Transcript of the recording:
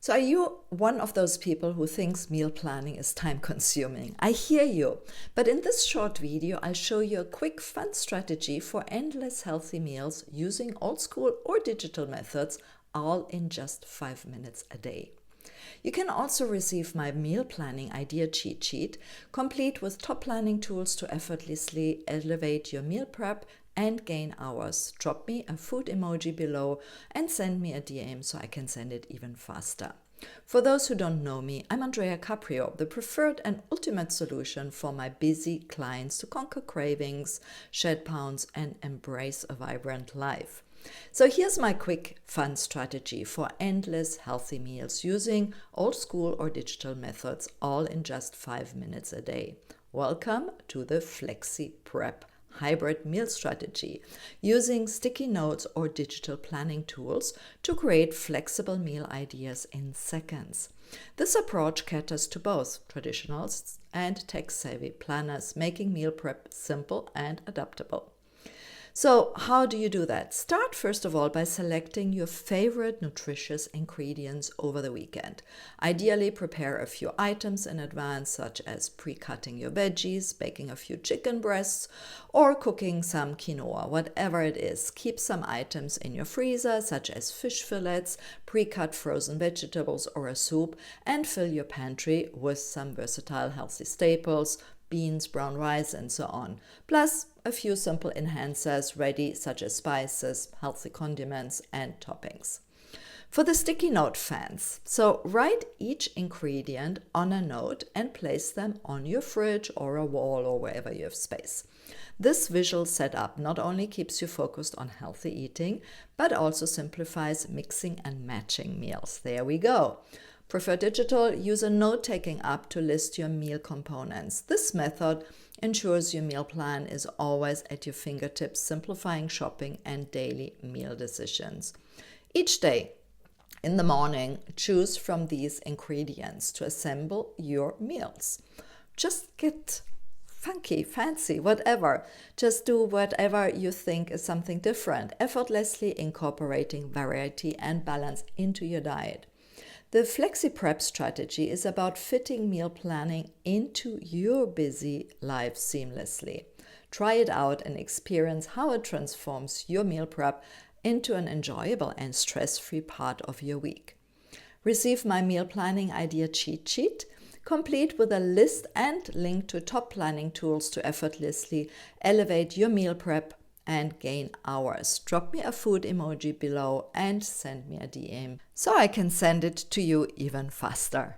So are you one of those people who thinks meal planning is time consuming? I hear you, but in this short video, I'll show you a quick fun strategy for endless healthy meals using old school or digital methods, all in just 5 minutes a day. You can also receive my meal planning idea cheat sheet, complete with top planning tools to effortlessly elevate your meal prep and gain hours. Drop me a food emoji below and send me a DM so I can send it even faster. For those who don't know me, I'm Andrea Caprio, the preferred and ultimate solution for my busy clients to conquer cravings, shed pounds, and embrace a vibrant life. So here's my quick fun strategy for endless healthy meals using old school or digital methods, all in just 5 minutes a day. Welcome to the Flexi-Prep hybrid meal strategy, using sticky notes or digital planning tools to create flexible meal ideas in seconds. This approach caters to both traditionalists and tech-savvy planners, making meal prep simple and adaptable. So how do you do that? Start first of all by selecting your favorite nutritious ingredients over the weekend. Ideally, prepare a few items in advance, such as pre-cutting your veggies, baking a few chicken breasts, or cooking some quinoa, whatever it is. Keep some items in your freezer, such as fish fillets, pre-cut frozen vegetables, or a soup, and fill your pantry with some versatile healthy staples, beans, brown rice, and so on. Plus a few simple enhancers ready, such as spices, healthy condiments, and toppings. For the sticky note fans, so write each ingredient on a note and place them on your fridge or a wall or wherever you have space. This visual setup not only keeps you focused on healthy eating, but also simplifies mixing and matching meals. There we go. Prefer digital, use a note-taking app to list your meal components. This method ensures your meal plan is always at your fingertips, simplifying shopping and daily meal decisions. Each day, in the morning, choose from these ingredients to assemble your meals. Just get funky, fancy, whatever. Just do whatever you think is something different, effortlessly incorporating variety and balance into your diet. The Flexi-Prep strategy is about fitting meal planning into your busy life seamlessly. Try it out and experience how it transforms your meal prep into an enjoyable and stress-free part of your week. Receive my meal planning idea cheat sheet, complete with a list and link to top planning tools to effortlessly elevate your meal prep and gain hours. Drop me a food emoji below and send me a DM so I can send it to you even faster.